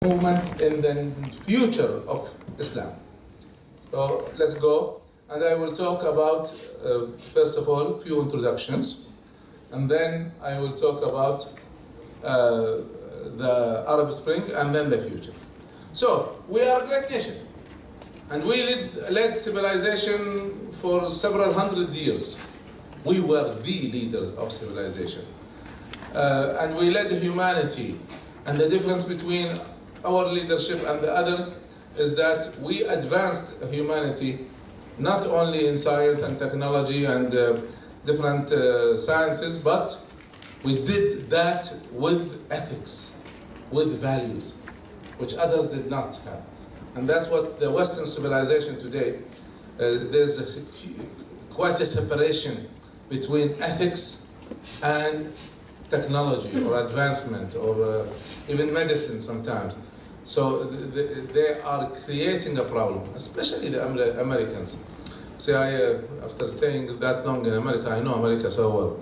movements in the future of Islam. So let's go, and I will talk about, first of all, a few introductions, and then I will talk about the Arab Spring and then the future. So, we are a great nation, and we led civilization for several hundred years. We were the leaders of civilization. And we led humanity. And the difference between our leadership and the others is that we advanced humanity not only in science and technology and different sciences, but we did that with ethics, with values, which others did not have. And that's what the Western civilization today, there's quite a separation between ethics and technology or advancement or even medicine sometimes. So they are creating a problem, especially the Americans. See, after staying that long in America, I know America so well.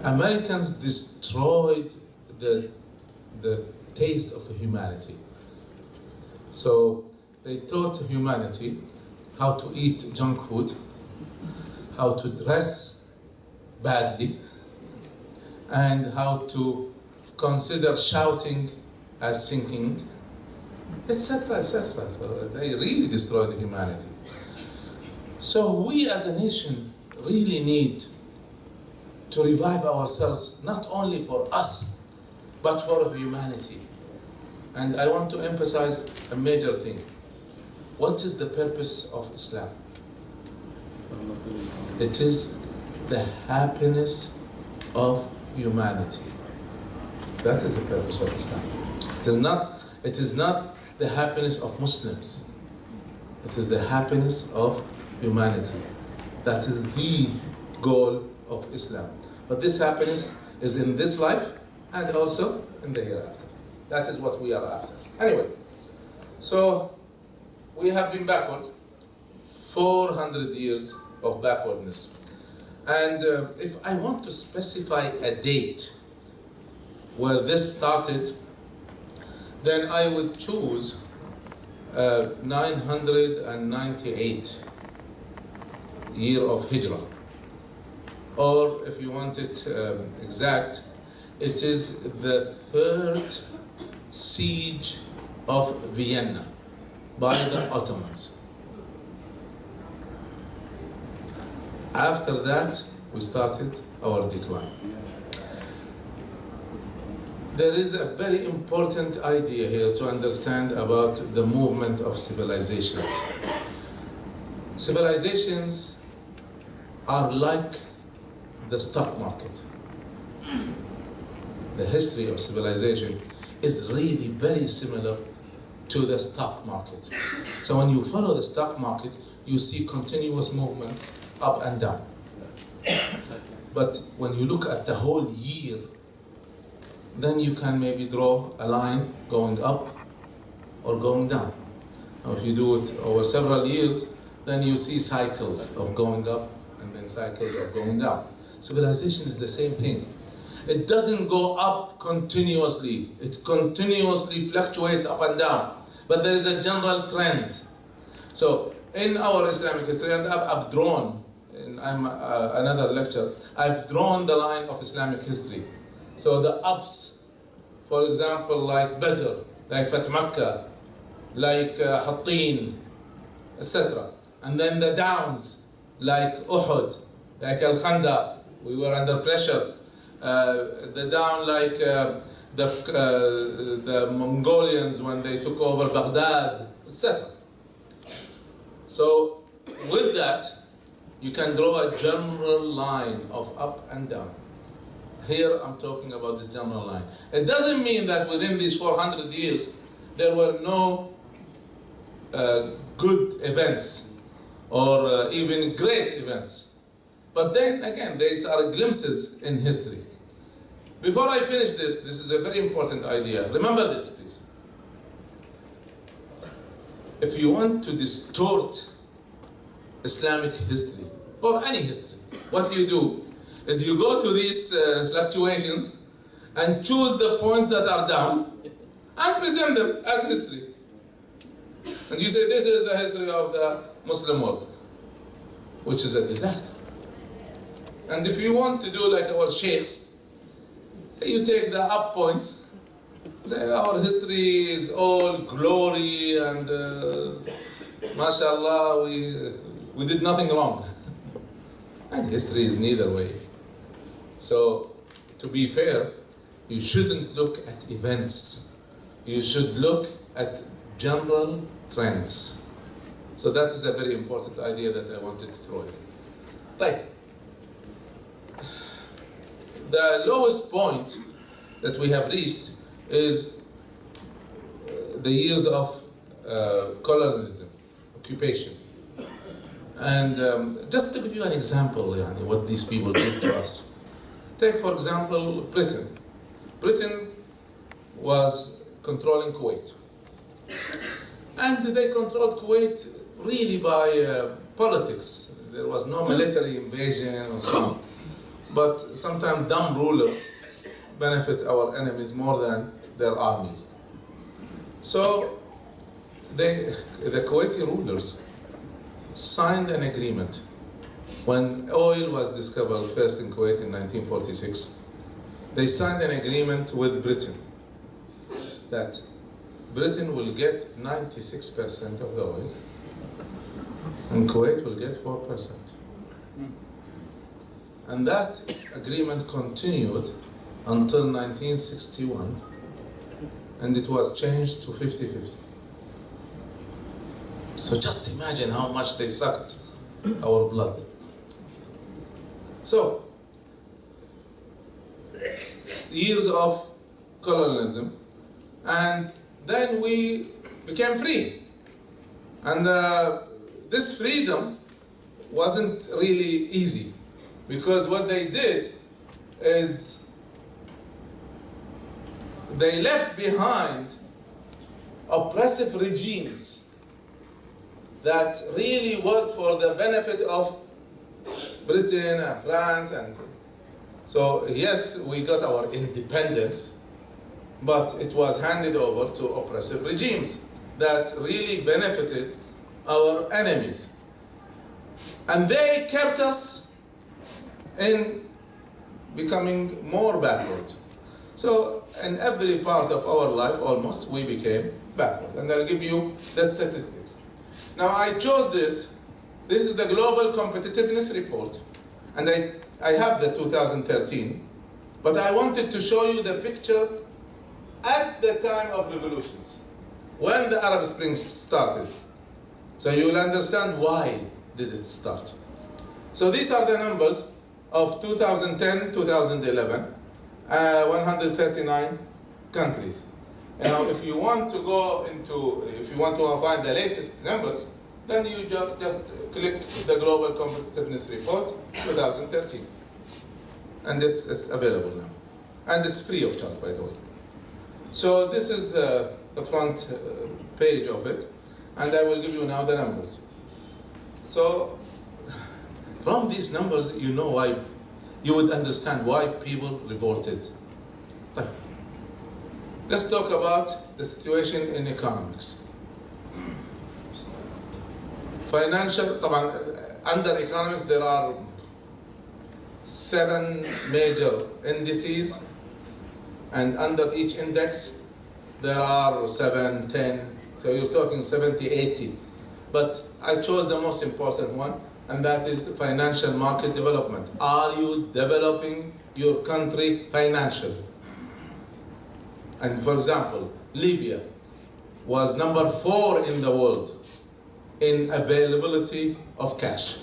Americans destroyed the taste of humanity. So they taught humanity how to eat junk food, how to dress badly, and how to consider shouting as singing, etc., etc. So they really destroyed humanity. So we as a nation really need to revive ourselves, not only for us, but for humanity. And I want to emphasize a major thing. What is the purpose of Islam? It is the happiness of humanity. That is the purpose of Islam. It is not the happiness of Muslims. It is the happiness of humanity. That is the goal of Islam. But this happiness is in this life and also in the hereafter. That is what we are after. Anyway, so we have been backward, 400 years of backwardness. And if I want to specify a date where this started, then I would choose 998 year of Hijrah. Or if you want it exact, it is the third siege of Vienna by the Ottomans. After that, we started our decline. There is a very important idea here to understand about the movement of civilizations. Civilizations are like the stock market. The history of civilization is really very similar to the stock market. So when you follow the stock market, you see continuous movements up and down. But when you look at the whole year, then you can maybe draw a line going up or going down. Now, if you do it over several years, then you see cycles of going up and then cycles of going down. Civilization is the same thing. It doesn't go up continuously. It continuously fluctuates up and down. But there is a general trend. So in our Islamic history, and I've drawn, in another lecture, I've drawn the line of Islamic history. So the ups, for example, like Badr, like Fath Makkah, like Hattin, etc. And then the downs, like Uhud, like Al-Khandaq, we were under pressure. The down like the Mongolians when they took over Baghdad, etc. So with that, you can draw a general line of up and down. Here I'm talking about this general line. It doesn't mean that within these 400 years there were no good events or even great events. But then again, these are glimpses in history. Before I finish this is a very important idea. Remember this, please. If you want to distort Islamic history, or any history, what you do is you go to these fluctuations and choose the points that are down and present them as history. And you say this is the history of the Muslim world, which is a disaster. And if you want to do like our sheikhs, you take the up points, say our history is all glory and mashallah, we did nothing wrong. And history is neither way. So, to be fair, you shouldn't look at events. You should look at general trends. So that is a very important idea that I wanted to throw in. Right. The lowest point that we have reached is the years of colonialism, occupation. And just to give you an example, what these people did to us. Take, for example, Britain. Britain was controlling Kuwait. And they controlled Kuwait really by politics. There was no military invasion or so on. But sometimes dumb rulers benefit our enemies more than their armies. So the Kuwaiti rulers signed an agreement when oil was discovered first in Kuwait in 1946. They signed an agreement with Britain that Britain will get 96% of the oil and Kuwait will get 4%. And that agreement continued until 1961, and it was changed to 50-50. So just imagine how much they sucked our blood. So, years of colonialism, and then we became free. And this freedom wasn't really easy, because what they did is they left behind oppressive regimes that really worked for the benefit of Britain and France. And so yes, we got our independence, but it was handed over to oppressive regimes that really benefited our enemies. And they kept us in becoming more backward. So in every part of our life, almost, we became backward. And I'll give you the statistics. Now I chose this. This is the Global Competitiveness Report. And I have the 2013. But I wanted to show you the picture at the time of revolutions, when the Arab Spring started. So you'll understand why did it start. So these are the numbers of 2010, 2011, 139 countries. Now, if you want to go into, if you want to find the latest numbers, then you just click the Global Competitiveness Report 2013. And it's available now. And it's free of charge, by the way. So this is the front page of it. And I will give you now the numbers. So from these numbers, you know why, you would understand why people revolted. Let's talk about the situation in economics. Financial, under economics there are 7 major indices, and under each index there are 7, 10, so you're talking 70, 80. But I chose the most important one, and that is financial market development. Are you developing your country financially? And for example, Libya was number 4 in the world in availability of cash.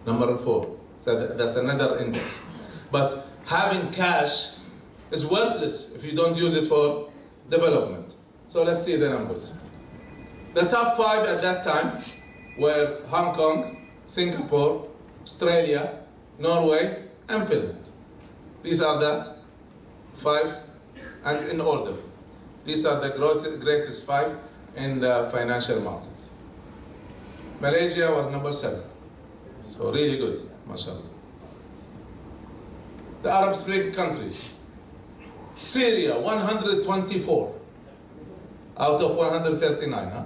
Number 4. So that's another index. But having cash is worthless if you don't use it for development. So let's see the numbers. The top 5 at that time were Hong Kong, Singapore, Australia, Norway, and Finland. These are the 5, and in order. These are the greatest 5 in the financial markets. Malaysia was number 7. So really good, mashallah. The Arab Spring countries. Syria, 124 out of 139. Huh?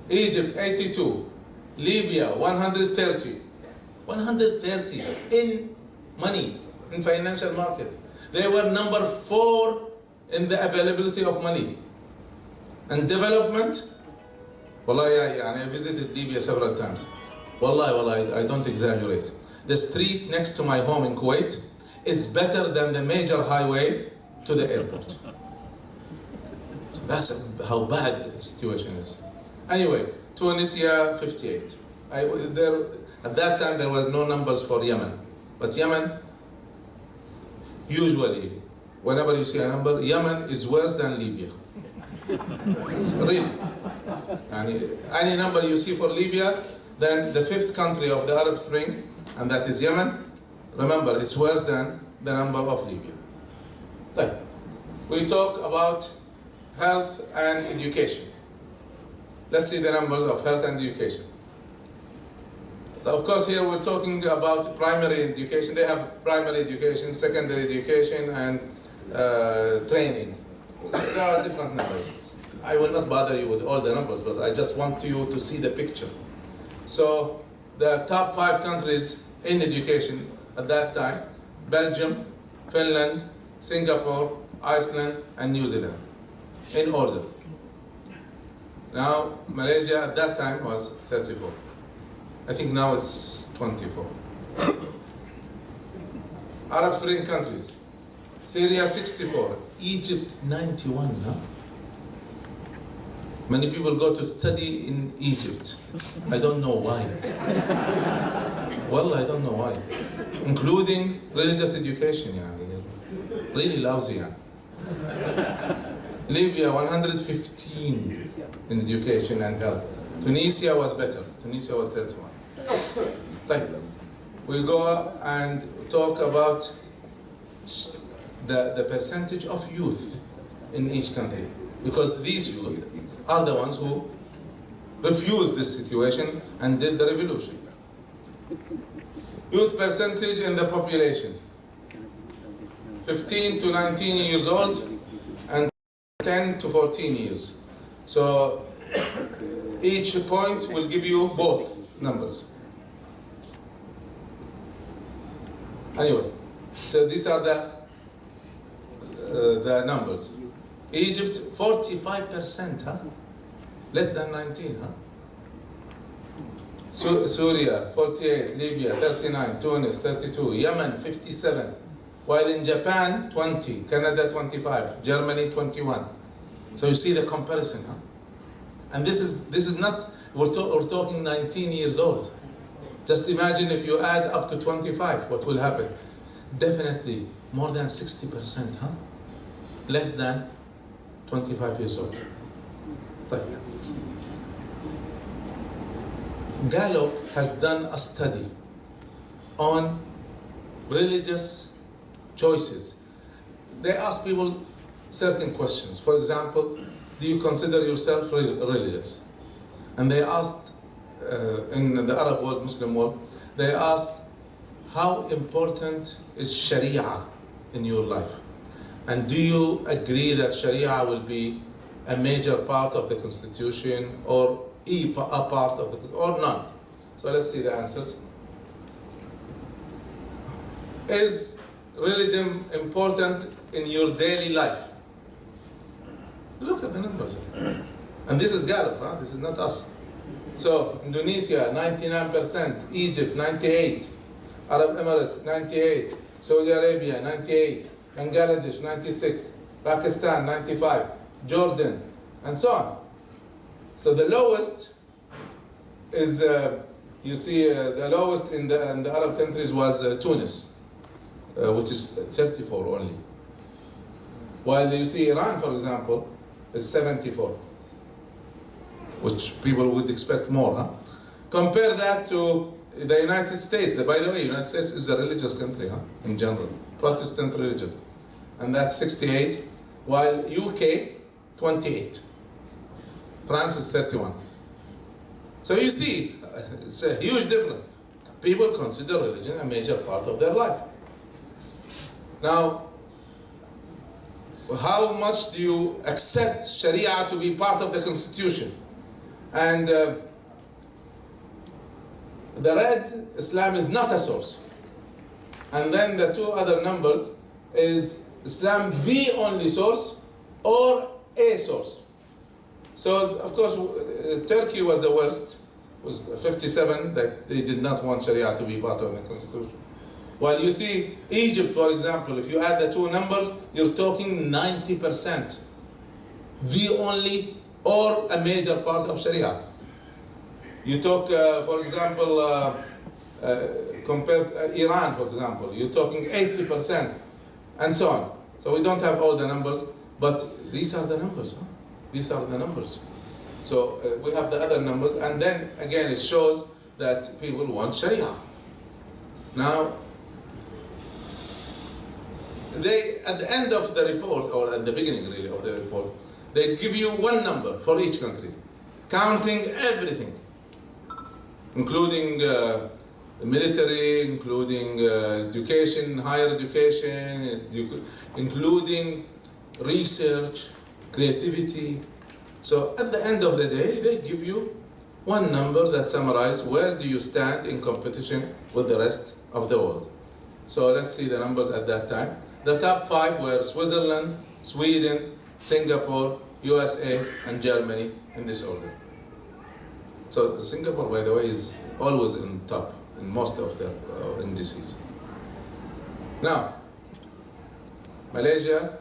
Egypt, 82. Libya, 130. 130 in money, in financial markets. They were number 4 in the availability of money. And development, wallahi, I visited Libya several times. Wallahi, I don't exaggerate. The street next to my home in Kuwait is better than the major highway to the airport. So that's how bad the situation is. Anyway, Tunisia, 58. At that time, there was no numbers for Yemen. But Yemen, usually, whenever you see a number, Yemen is worse than Libya. Really. Any number you see for Libya, then the 5th country of the Arab Spring, and that is Yemen, remember, it's worse than the number of Libya. Then, we talk about health and education. Let's see the numbers of health and education. Of course, here we're talking about primary education. They have primary education, secondary education, and training. There are different numbers. I will not bother you with all the numbers, but I just want you to see the picture. So, the top 5 countries in education at that time: Belgium, Finland, Singapore, Iceland, and New Zealand, in order. Now, Malaysia at that time was 34. I think now it's 24. Arab Spring countries: Syria 64, Egypt 91. Huh? Many people go to study in Egypt. I don't know why. Well, I don't know why. Including religious education, really lousy. Libya 115 in education and health. Tunisia was better. Tunisia was 31. We go and talk about the percentage of youth in each country, because these youth are the ones who refused this situation and did the revolution. Youth percentage in the population: 15 to 19 years old and 10 to 14 years. So each point will give you both numbers. Anyway, so these are the numbers. Egypt, 45%, huh? Less than 19, huh? Syria, 48, Libya, 39, Tunis, 32, Yemen, 57. While in Japan, 20, Canada, 25, Germany, 21. So you see the comparison, huh? And this is not, we're talking 19 years old. Just imagine if you add up to 25, what will happen? Definitely more than 60%, huh? Less than 25 years old. Gallup has done a study on religious choices. They ask people certain questions. For example, do you consider yourself religious? And they asked, in the Arab world, Muslim world, they asked, how important is Sharia in your life? And do you agree that Sharia will be a major part of the constitution, or a part of the, or not? So let's see the answers. Is religion important in your daily life? Look at the numbers. And this is Gallup, huh? This is not us. So Indonesia, 99%, Egypt, 98%, Arab Emirates, 98%, Saudi Arabia, 98%, Bangladesh, 96%, Pakistan, 95%, Jordan, and so on. So the lowest is, you see, the lowest in the Arab countries was Tunis, which is 34 only. While you see Iran, for example, is 74, which people would expect more. Huh? Compare that to the United States. By the way, the United States is a religious country, huh? In general, Protestant religious. And that's 68, while UK, 28. France is 31. So you see, it's a huge difference. People consider religion a major part of their life. Now, how much do you accept Sharia to be part of the constitution? And the red, Islam is not a source. And then the two other numbers is Islam the only source or a source. So of course Turkey was the worst, was 57, that they did not want Sharia to be part of the constitution. While you see Egypt, for example, if you add the two numbers, you're talking 90%, the only or a major part of Sharia. You talk, for example, compared Iran, for example, you're talking 80%, and so on. So we don't have all the numbers, but these are the numbers. Huh? These are the numbers. So we have the other numbers, and then again it shows that people want Sharia. Now, they, at the end of the report, or at the beginning really of the report, they give you one number for each country, counting everything, including the military, including education, higher education, including research, creativity. So at the end of the day, they give you one number that summarizes where do you stand in competition with the rest of the world. So let's see the numbers at that time. The top 5 were Switzerland, Sweden, Singapore, USA, and Germany in this order. So Singapore, by the way, is always in top in most of the indices. Now, Malaysia,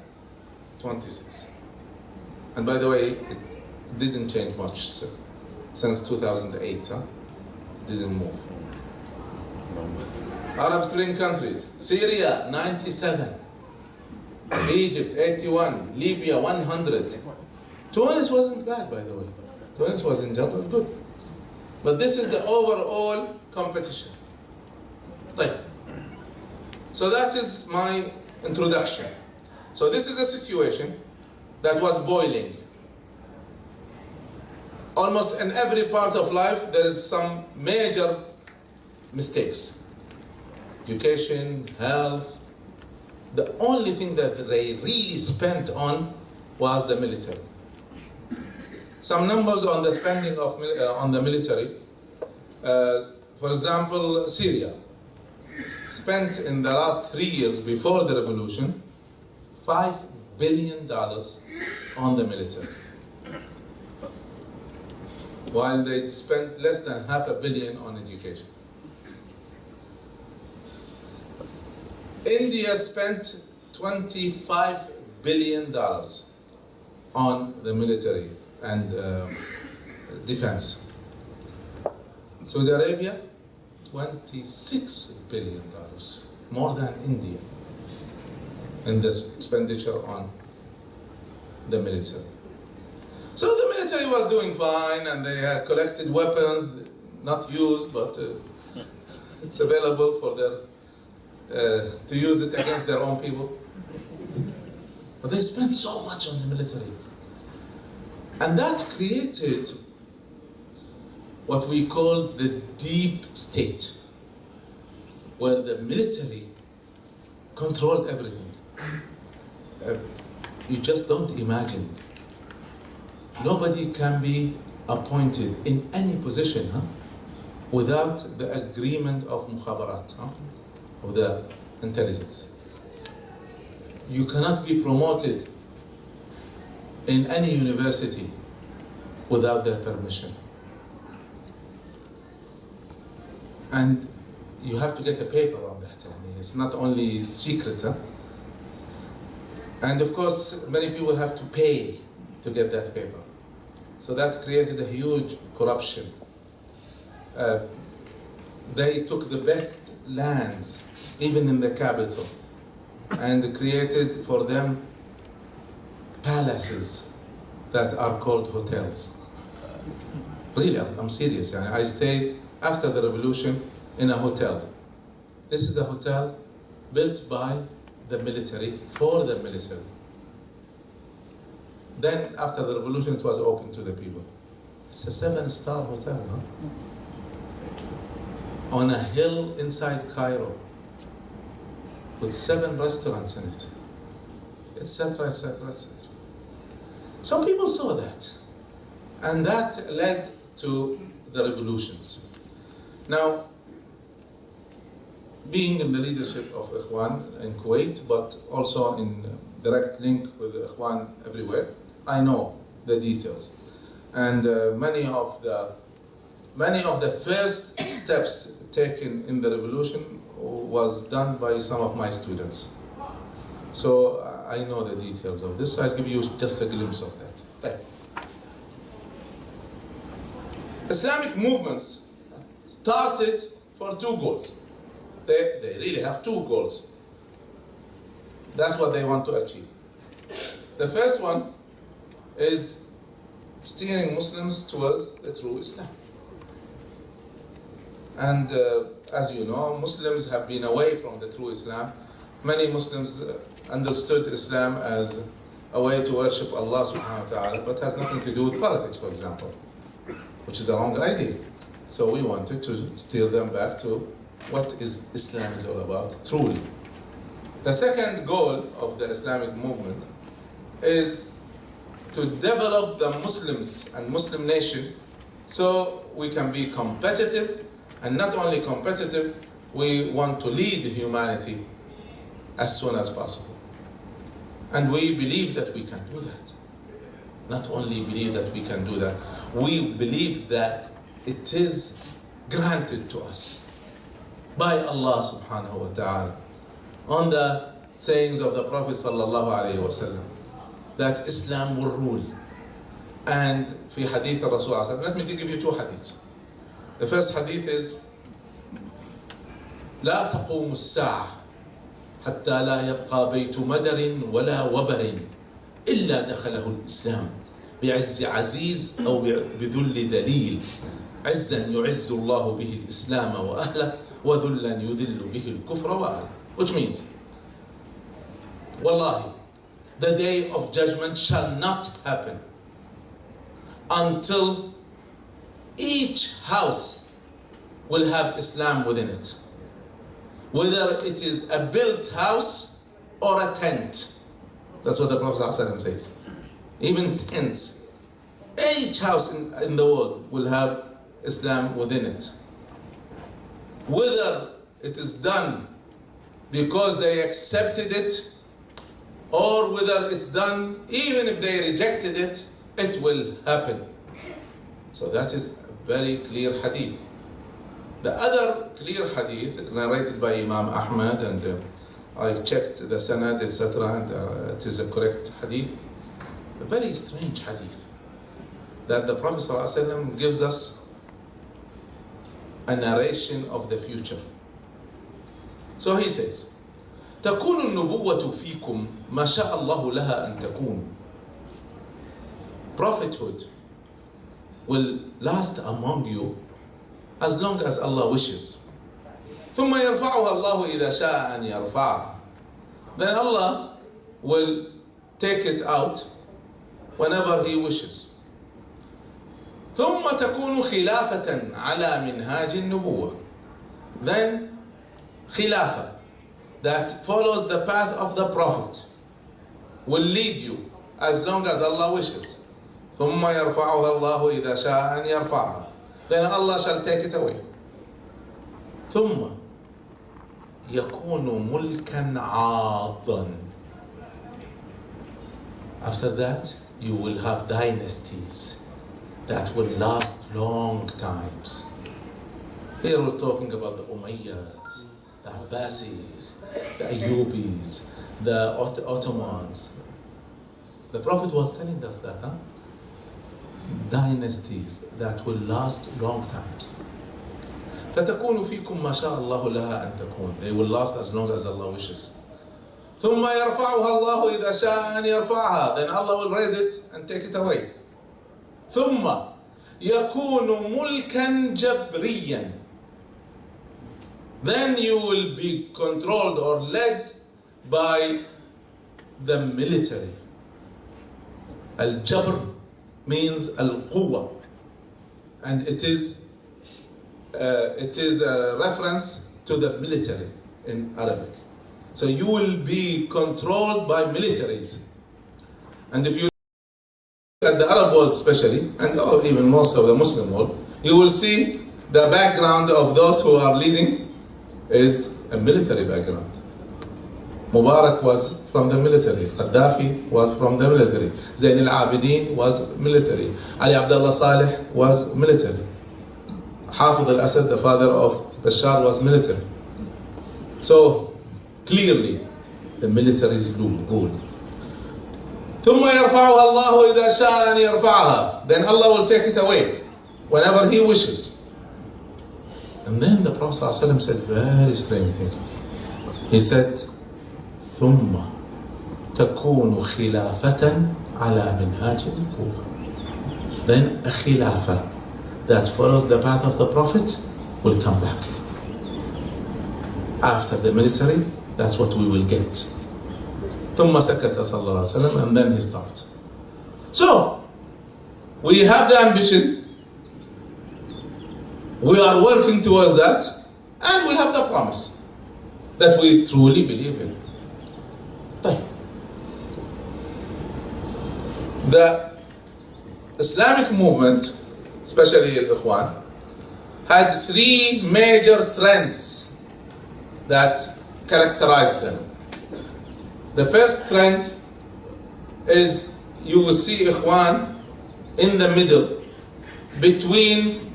26. And by the way, it didn't change much since 2008. Huh? It didn't move. Arab Spring countries, Syria, 97. Egypt, 81. Libya, 100. Tunis wasn't bad, by the way. Tunis was in general good. But this is the overall competition. طيب. So that is my introduction. So this is a situation that was boiling. Almost in every part of life there is some major mistakes. Education, health. The only thing that they really spent on was the military. Some numbers on the spending of on the military. For example, Syria spent in the last 3 years before the revolution $5 billion on the military, while they spent less than $500 million on education. India spent $25 billion on the military and defense. Saudi Arabia, $26 billion, more than India, in this expenditure on the military. So the military was doing fine, and they had collected weapons, not used, but it's available for their, to use it against their own people. But they spent so much on the military. And that created what we call the deep state, where the military controlled everything. You just don't imagine. Nobody can be appointed in any position without the agreement of mukhabarat, of the intelligence. You cannot be promoted in any university without their permission. And you have to get a paper on that. I mean, it's not only secret. And of course, many people have to pay to get that paper. So that created a huge corruption. They took the best lands, even in the capital, and created for them palaces that are called hotels. Really, I'm serious. I stayed after the revolution in a hotel. This is a hotel built by the military, for the military. Then after the revolution it was open to the people. It's a 7-star hotel, on a hill inside Cairo, with 7 restaurants in it. etc., etc., etc. So people saw that, and that led to the revolutions. Now, being in the leadership of Ikhwan in Kuwait, but also in direct link with Ikhwan everywhere, I know the details. And many of the first steps taken in the revolution was done by some of my students. So I know the details of this. I'll give you just a glimpse of that. Okay. Islamic movements started for two goals. They really have two goals. That's what they want to achieve. The first one is steering Muslims towards the true Islam. And as you know, Muslims have been away from the true Islam. Many Muslims understood Islam as a way to worship Allah subhanahu wa ta'ala, but has nothing to do with politics, for example, which is a wrong idea. So we wanted to steer them back to what is Islam is all about, truly. The second goal of the Islamic movement is to develop the Muslims and Muslim nation so we can be competitive, and not only competitive, we want to lead humanity as soon as possible. And we believe that we can do that. Not only believe that we can do that, we believe that it is granted to us by Allah subhanahu wa ta'ala on the sayings of the Prophet sallallahu alayhi wa sallam that Islam will rule. And في hadith al-Rasul sallallahu alayhi wa sallam, let me give you two hadiths. The first hadith is لا تقوم الساعة حتى لا يبقى بيت مدر ولا وبر إلا دخله الإسلام بعز عزيز أو بذل ذليل عزا يعز الله به الإسلام وأهله وذلا يذل به الكفر وأهله. Which means, Wallahi, the day of judgment shall not happen until each house will have Islam within it. Whether it is a built house or a tent. That's what the Prophet ﷺ says. Even tents. Each house in the world will have Islam within it. Whether it is done because they accepted it, or whether it's done even if they rejected it, it will happen. So that is a very clear hadith. The other clear hadith narrated by Imam Ahmad, and I checked the sanad, etc., and it is a correct hadith. A very strange hadith that the Prophet ﷺ gives us a narration of the future. So he says, تكون النبوة فيكم ما شاء الله لها أن تكون. Prophethood will last among you as long as Allah wishes. ثم يرفعها الله إذا شاء أن يرفعها. Then Allah will take it out whenever He wishes. ثم تكون خلافة على منهاج النبوة. Then khilafah, that follows the path of the Prophet, will lead you as long as Allah wishes. ثم يرفعها الله إذا شاء أن يرفعها. Then Allah shall take it away. ثم يكون ملكا عاضا. After that, you will have dynasties that will last long times. Here we're talking about the Umayyads, the Abbasis, the Ayyubis, the Ottomans. The Prophet was telling us that, dynasties that will last long times. فتكون فيكم ما شاء الله لها أن تكون. They will last as long as Allah wishes. ثم يرفعها الله إذا شاء أن يرفعها. Then Allah will raise it and take it away. ثم يكون ملكا جبريا. Then you will be controlled or led by the military. Al-Jabr means al-Quwwa, and it is a reference to the military in Arabic. So you will be controlled by militaries. And if you look at the Arab world especially, and even most of the Muslim world, you will see the background of those who are leading is a military background. Mubarak was from the military, Gaddafi was from the military, Zain al-Abidin was military, Ali Abdullah Saleh was military, Hafid al-Assad, the father of Bashar, was military. So clearly the military is rule. ثم يرفعها الله إذا شاء أن يرفعها. Then Allah will take it away whenever He wishes. And then the Prophet ﷺ said very strange thing. He said, ثم تكون خلافة على منهاج النبوة. Then a khilafah that follows the path of the Prophet will come back. After the military, that's what we will get. ثم سكت صلى الله عليه وسلم, and then he stopped. So, we have the ambition, we are working towards that, and we have the promise that we truly believe in. The Islamic movement, especially Al-Ikhwan, had three major trends that characterized them. The first trend is you will see Ikhwan in the middle between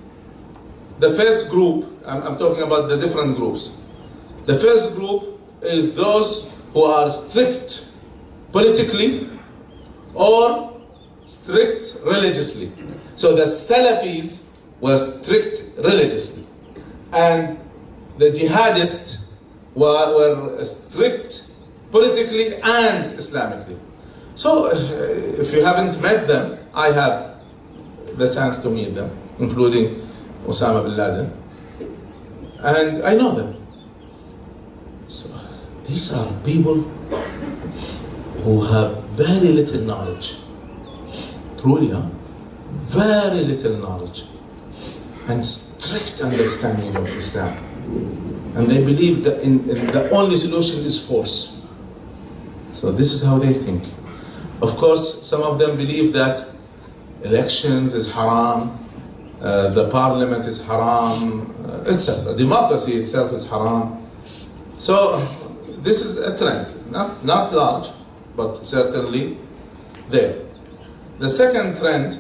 the first group. I'm talking about the different groups. The first group is those who are strict politically or strict religiously. So the Salafis were strict religiously, and the jihadists were strict politically and Islamically. So if you haven't met them, I have the chance to meet them, including Osama bin Laden, and I know them. So these are people who have very little knowledge, truly, very little knowledge, and strict understanding of Islam. And they believe that the only solution is force. So this is how they think. Of course, some of them believe that elections is haram, the parliament is haram, etc. Democracy itself is haram. So this is a trend, not large, but certainly there. The second trend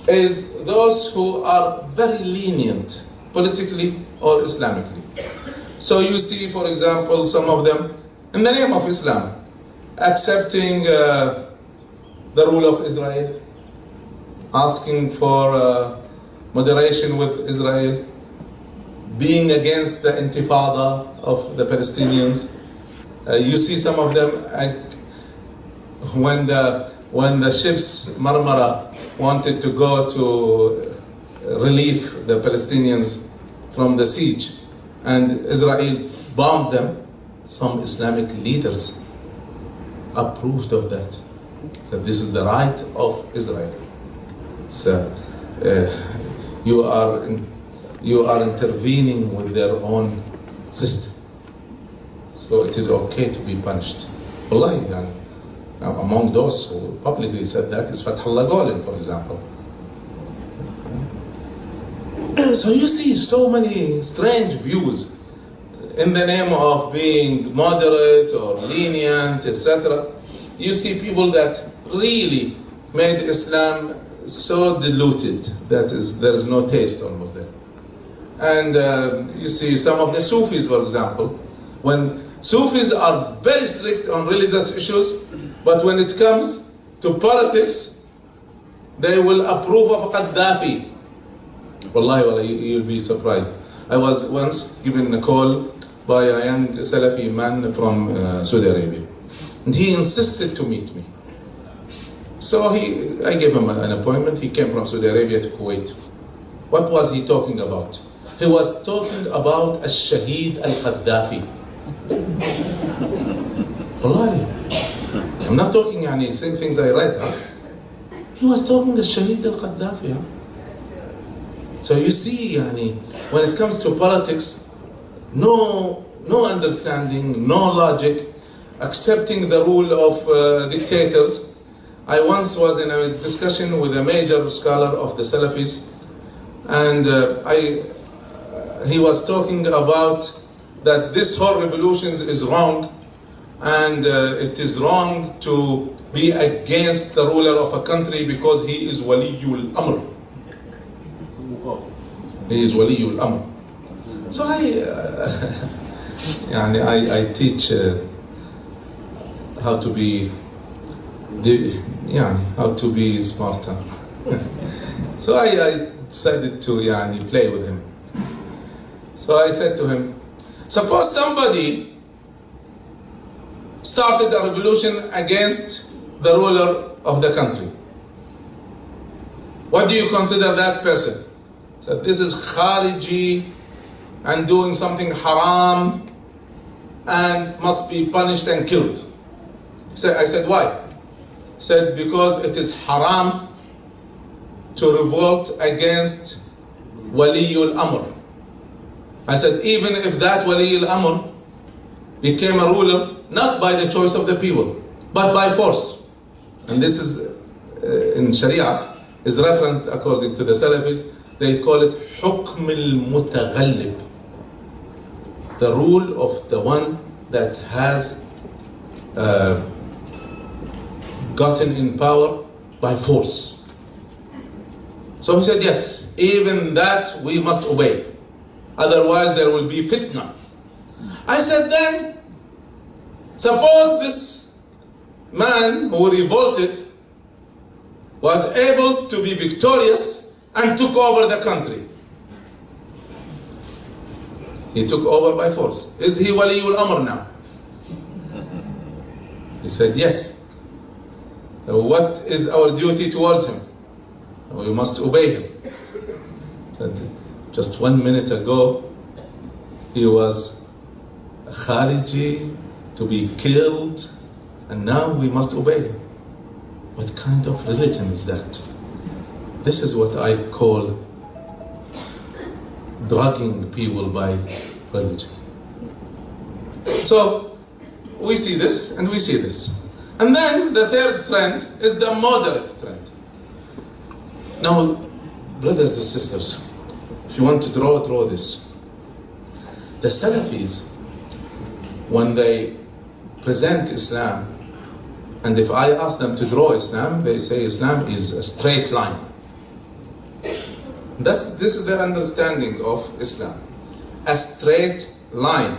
is those who are very lenient politically or Islamically. So you see, for example, some of them, in the name of Islam, accepting the rule of Israel, asking for moderation with Israel, being against the intifada of the Palestinians. You see some of them, when the ships Marmara wanted to go to relieve the Palestinians from the siege, and Israel bombed them, some Islamic leaders approved of that. So this is the right of Israel. So you are intervening with their own system. So it is okay to be punished. Wallahi, yani, among those who publicly said that is Fathallah Golan, for example. So you see so many strange views in the name of being moderate or lenient, etc. You see people that really made Islam so diluted that there is no taste almost there. And you see some of the Sufis, for example, when Sufis are very strict on religious issues, but when it comes to politics, they will approve of Gaddafi. Wallahi, you'll be surprised. I was once given a call by a young Salafi man from Saudi Arabia, and he insisted to meet me. So I gave him an appointment. He came from Saudi Arabia to Kuwait. What was he talking about? He was talking about Al-Shaheed Al-Gaddafi. Wallahi, I'm not talking same things I read. He was talking Al-Shaheed Al-Gaddafi. So you see, when it comes to politics, no no understanding, no logic, accepting the rule of dictators. I once was in a discussion with a major scholar of the Salafis, and he was talking about that this whole revolution is wrong, and it is wrong to be against the ruler of a country because he is waliyul amr. He is waliyul amr. So I teach how to be smarter. So I decided to play with him. So I said to him, suppose somebody started a revolution against the ruler of the country. What do you consider that person? He said, this is khariji and doing something haram and must be punished and killed. I said, why? He said, because it is haram to revolt against waliyul amr. I said, even if that waliyul amr became a ruler not by the choice of the people, but by force. And this is in Sharia is referenced according to the Salafis. They call it hukm al-mutaghallib, the rule of the one that has gotten in power by force. So he said, yes, even that we must obey, otherwise there will be fitna. I said, then suppose this man who revolted was able to be victorious and took over the country. He took over by force. Is he waliyul amr now? He said, yes. So what is our duty towards him? We must obey him. Said, just 1 minute ago, he was a khariji, to be killed, and now we must obey him. What kind of religion is that? This is what I call drugging people by religion. So we see this and we see this. And then the third trend is the moderate trend. Now, brothers and sisters, if you want to draw this. The Salafis, when they present Islam, and if I ask them to draw Islam, they say Islam is a straight line. This is their understanding of Islam. A straight line.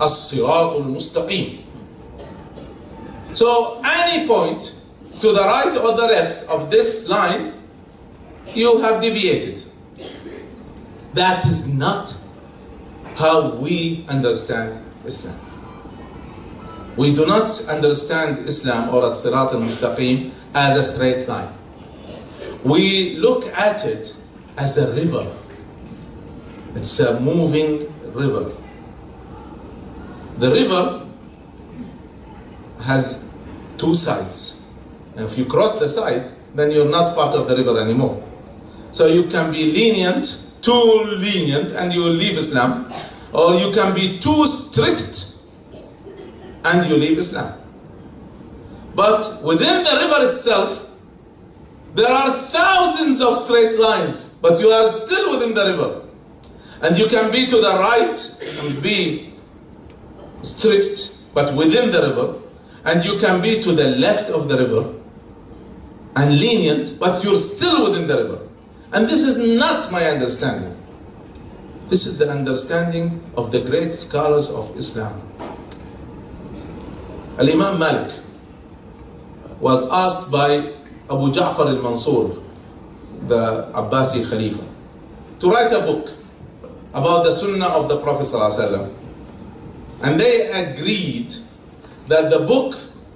As-siratul mustaqim. So any point to the right or the left of this line, you have deviated. That is not how we understand Islam. We do not understand Islam or as-sirat al-mustaqim as a straight line. We look at it as a river. It's a moving river. The river has two sides. And if you cross the side, then you're not part of the river anymore. So you can be too lenient, and you will leave Islam, or you can be too strict and you leave Islam. But within the river itself, there are thousands of straight lines, but you are still within the river. And you can be to the right and be strict, but within the river. And you can be to the left of the river and lenient, but you're still within the river. And this is not my understanding. This is the understanding of the great scholars of Islam. Al-Imam Malik was asked by Abu Ja'far al-Mansur, the Abbasi Khalifa, to write a book about the Sunnah of the Prophet ﷺ. And they agreed that the book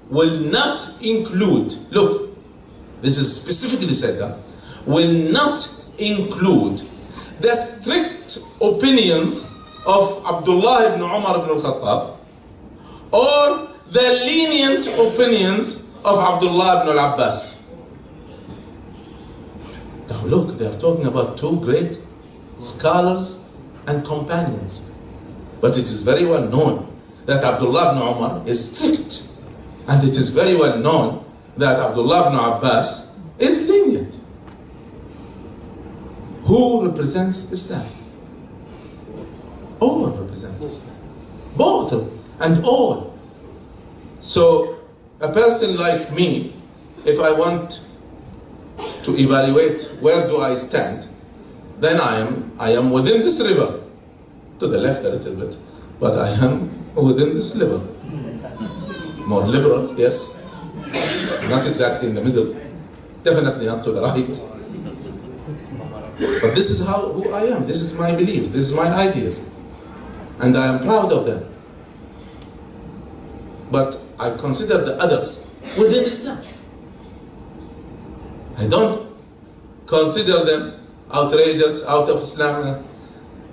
will not include, look, this is specifically said that, will not include the strict opinions of Abdullah ibn Umar ibn al-Khattab or the lenient opinions of Abdullah ibn al-Abbas. Now look, they are talking about two great scholars and companions. But it is very well known that Abdullah ibn Umar is strict. And it is very well known that Abdullah ibn Abbas is lenient. Who represents Islam? All represent Islam. Both and all. So a person like me, if I want to evaluate where do I stand, then I am within this river. To the left a little bit, but I am within this river. More liberal, yes. Not exactly in the middle. Definitely not to the right. But this is who I am. This is my beliefs. This is my ideas. And I am proud of them. But I consider the others within Islam. I don't consider them outrageous, out of Islam.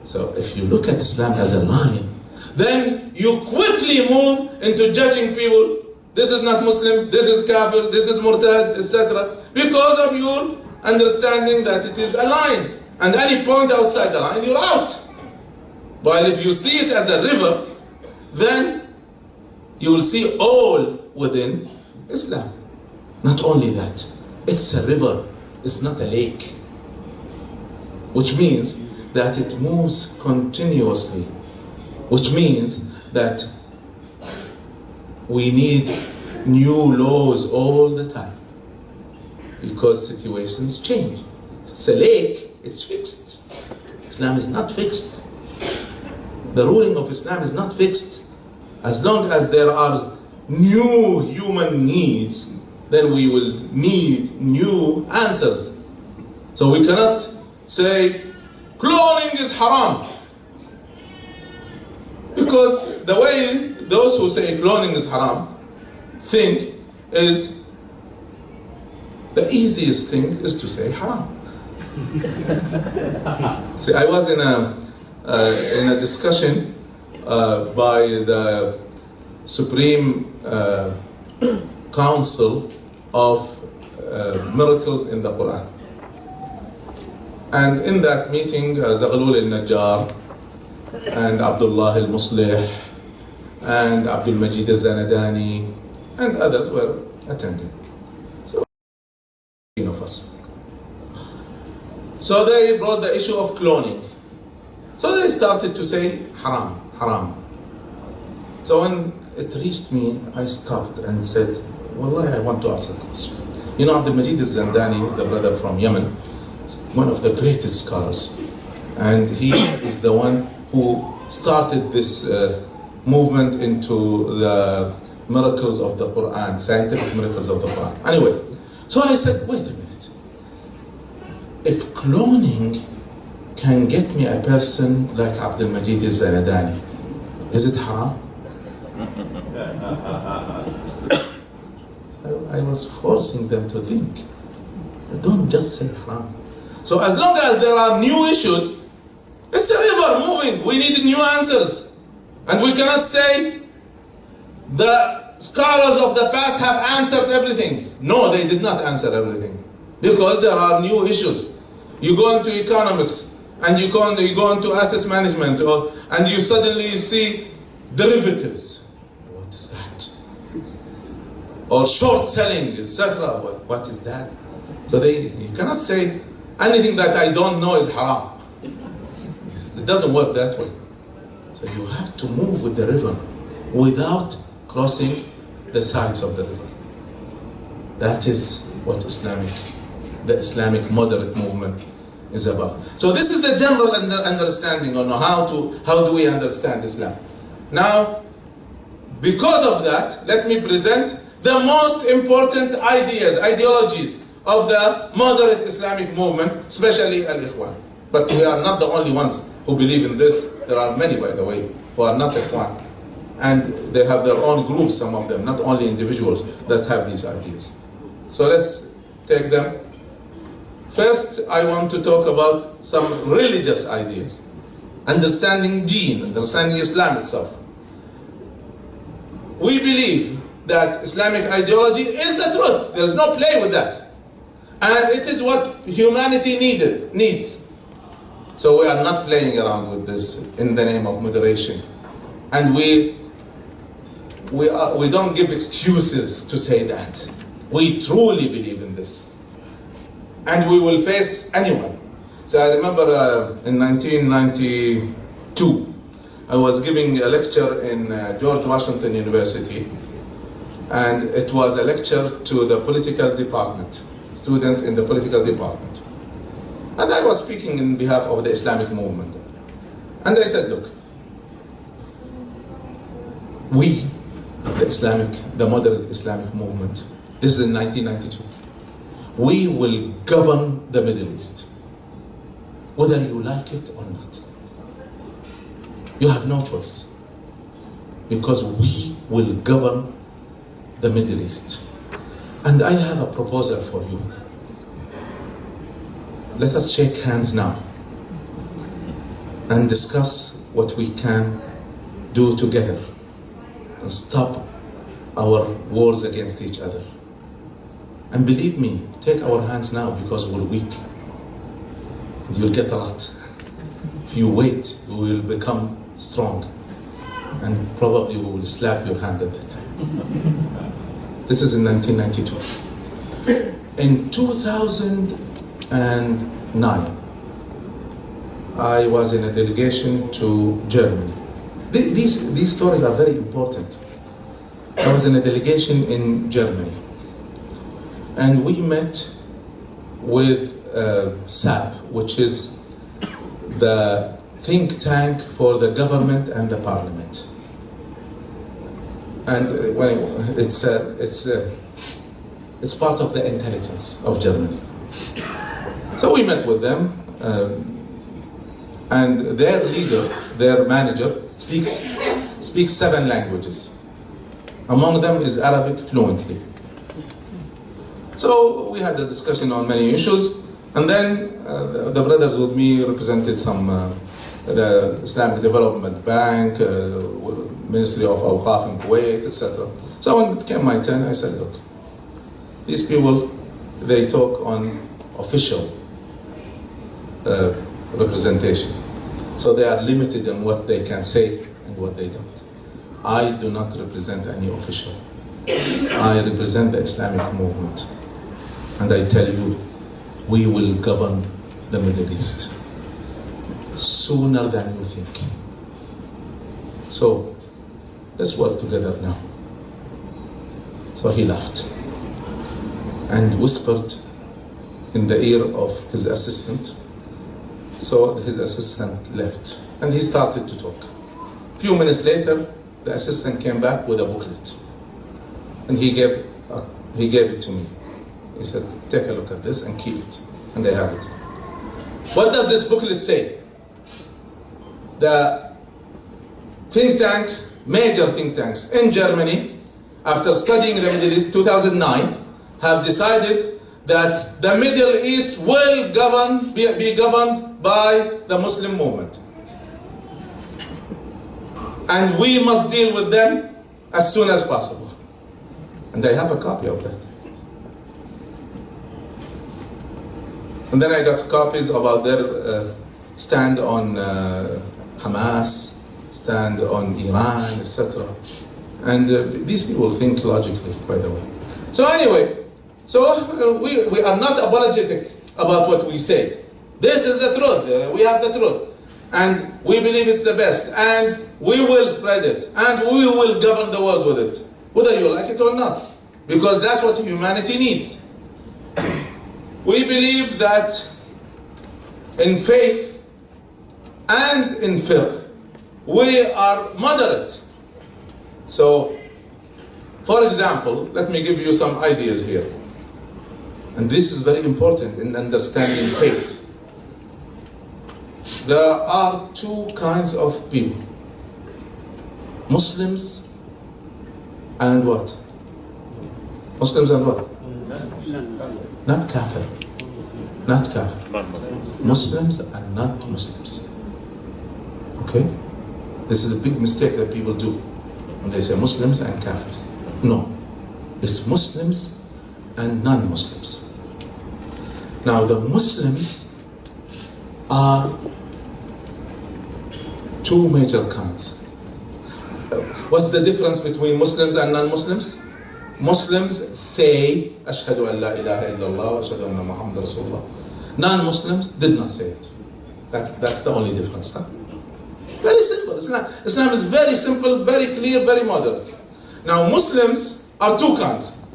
So if you look at Islam as a line, then you quickly move into judging people. This is not Muslim, this is kafir, this is murtad, etc. Because of your understanding that it is a line. And any point outside the line, you're out. While if you see it as a river, then you will see all within Islam. Not only that, it's a river, it's not a lake. Which means that it moves continuously. Which means that we need new laws all the time. Because situations change. If it's a lake, it's fixed. Islam is not fixed. The ruling of Islam is not fixed. As long as there are new human needs, then we will need new answers. So we cannot say cloning is haram. Because the way those who say cloning is haram think is the easiest thing is to say haram. See, I was in a discussion by the Supreme Council of Miracles in the Quran. And in that meeting, Zaghlul al-Najjar and Abdullah al-Muslih and Abdul Majid al-Zanadani and others were attending. So, of us. So they brought the issue of cloning. So they started to say haram, haram. So when it reached me, I stopped and said, Wallahi, I want to ask a question. You know, Abdul Majid al-Zandani, the brother from Yemen, is one of the greatest scholars. And he is the one who started this movement into the miracles of the Quran, scientific miracles of the Quran. Anyway, so I said, wait a minute. If cloning can get me a person like Abdul Majid al-Zanadani, is it haram? I was forcing them to think. Don't just say haram. So as long as there are new issues, it's a river moving. We need new answers. And we cannot say the scholars of the past have answered everything. No, they did not answer everything. Because there are new issues. You go into economics, and you go into asset management, and you suddenly see derivatives. What is that? Or short selling, etc. What is that? So you cannot say anything that I don't know is haram. It doesn't work that way. So you have to move with the river without crossing the sides of the river. That is what the Islamic moderate movement is about. So this is the general understanding on how do we understand Islam. Now, because of that, let me present the most important ideologies of the moderate Islamic movement, especially Al-Ikhwan. But we are not the only ones who believe in this. There are many, by the way, who are not Ikhwan. And they have their own groups, some of them, not only individuals that have these ideas. So let's take them. First, I want to talk about some religious ideas. Understanding Deen, understanding Islam itself. We believe that Islamic ideology is the truth. There is no play with that. And it is what humanity needs. So we are not playing around with this in the name of moderation. And we don't give excuses to say that. We truly believe in this. And we will face anyone. So I remember in 1992, I was giving a lecture in George Washington University, and it was a lecture to the political department, students in the political department. And I was speaking in behalf of the Islamic movement. And I said, look, we, the moderate Islamic movement, this is in 1992, we will govern the Middle East, whether you like it or not. You have no choice, because we will govern the Middle East. And I have a proposal for you. Let us shake hands now and discuss what we can do together and stop our wars against each other. And believe me, take our hands now, because we're weak. And you'll get a lot. If you wait, we will become strong. And probably we will slap your hand at that time. This is in 1992. In 2009, I was in a delegation to Germany. These stories are very important. I was in a delegation in Germany, and we met with SAP, which is the think tank for the government and the parliament. And it's part of the intelligence of Germany. So we met with them, and their leader, their manager, speaks 7 languages. Among them is Arabic fluently. So we had a discussion on many issues, and then the brothers with me represented the Islamic Development Bank, Ministry of Awqaf in Kuwait, etc. So when it came my turn, I said, look, these people, they talk on official representation. So they are limited in what they can say and what they don't. I do not represent any official. I represent the Islamic movement. And I tell you, we will govern the Middle East sooner than you think. So let's work together now. So he laughed and whispered in the ear of his assistant. So his assistant left, and he started to talk. A few minutes later, the assistant came back with a booklet, and he gave it to me. He said, take a look at this and keep it. And I have it. What does this booklet say? The think tank, major think tanks in Germany, after studying the Middle East 2009, have decided that the Middle East will be governed by the Muslim movement. And we must deal with them as soon as possible. And I have a copy of that. And then I got copies about their stand on Hamas, stand on Iran, etc. And these people think logically, by the way. So anyway, we are not apologetic about what we say. This is the truth. We have the truth. And we believe it's the best. And we will spread it. And we will govern the world with it, whether you like it or not. Because that's what humanity needs. We believe that in faith and in fiqh, we are moderate. So, for example, let me give you some ideas here. And this is very important in understanding faith. There are 2 kinds of people. Muslims and what? Muslims and what? Not kafir. Not kafir. Muslims and not Muslims. Okay? This is a big mistake that people do when they say Muslims and kafirs. No. It's Muslims and non-Muslims. Now the Muslims are 2 major kinds. What's the difference between Muslims and non-Muslims? Muslims say, Ashhadu an la ilaha illallah wa ashhadu anna Muhammad Rasulullah. Non-Muslims did not say it. That's the only difference. Huh? Very simple. Islam is very simple, very clear, very moderate. Now Muslims are two kinds.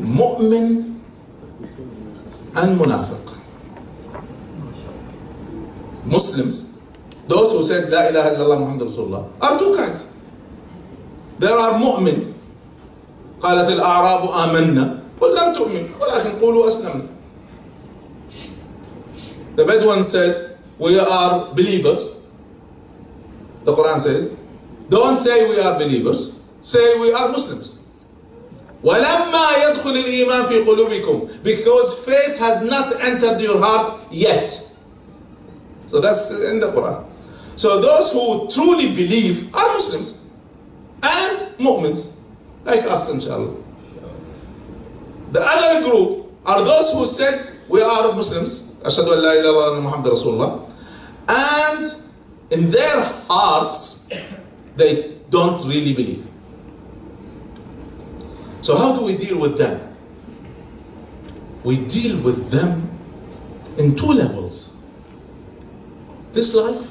Mu'min and munafiq. Muslims, those who said La ilaha illallah Muhammad Rasulullah, are two kinds. There are mu'min. قالت الأعراب آمنا قل لم تؤمن ولكن قولوا أسلمنا. The Bedouins said, we are believers. The Quran says, don't say we are believers, say we are Muslims. وَلَمَّا يَدْخُلِ الْإِيمَانِ فِي قُلُوبِكُمْ, because faith has not entered your heart yet. So that's in the Quran. So those who truly believe are Muslims and mu'mins, like us inshallah. The other group are those who said we are Muslims, Ashhadu an la ilaha illallah Muhammad Rasulullah, and in their hearts they don't really believe. So how do we deal with them? We deal with them in two levels: this life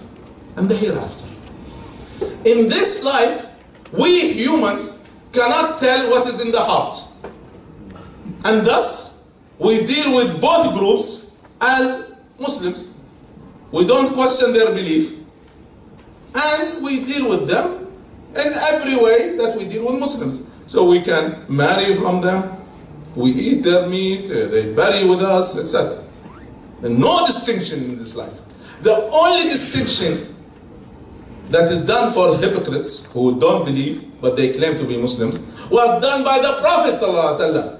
and the hereafter. In this life, we humans cannot tell what is in the heart, and thus we deal with both groups as Muslims. We don't question their belief, and we deal with them in every way that we deal with Muslims. So we can marry from them, we eat their meat, they bury with us, etc. There's no distinction in this life. The only distinction that is done for hypocrites who don't believe but they claim to be Muslims was done by the Prophet ﷺ,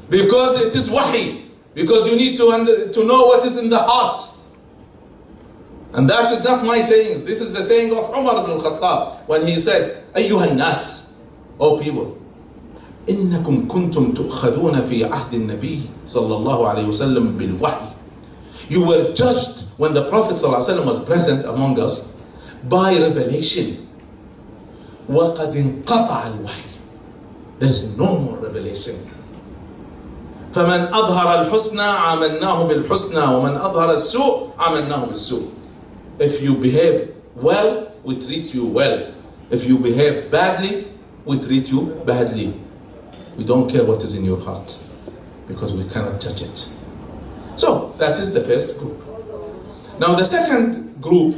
because it is wahi, because you need to know what is in the heart. And that is not my saying. This is the saying of Umar ibn al-Khattab when he said, أيها الناس, O people, إنكم كنتم تؤخذون في عهد النبي صلى الله عليه وسلم بالوحي. You were judged when the Prophet ﷺ was present among us by revelation. وقد انقطع الوحي. There's no more revelation. فمن أظهر الحسنى عاملناه بالحسنى ومن أظهر السوء عاملناه بالسوء. If you behave well, we treat you well. If you behave badly, we treat you badly. We don't care what is in your heart, because we cannot judge it. So that is the first group. Now the second group,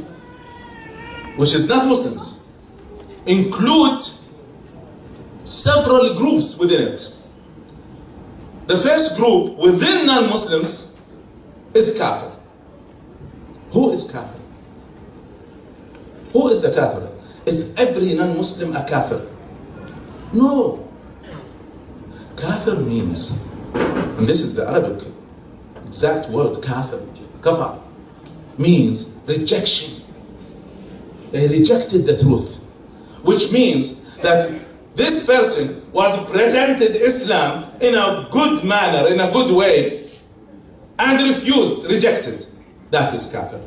which is not Muslims, include several groups within it. The first group within non-Muslims is kafir. Who is kafir? Who is the kafir? Is every non-Muslim a kafir? No. Kafir means, and this is the Arabic exact word, kafir, kafar, means rejection. They rejected the truth, which means that this person was presented Islam in a good manner, in a good way, and refused, rejected. That is kafir.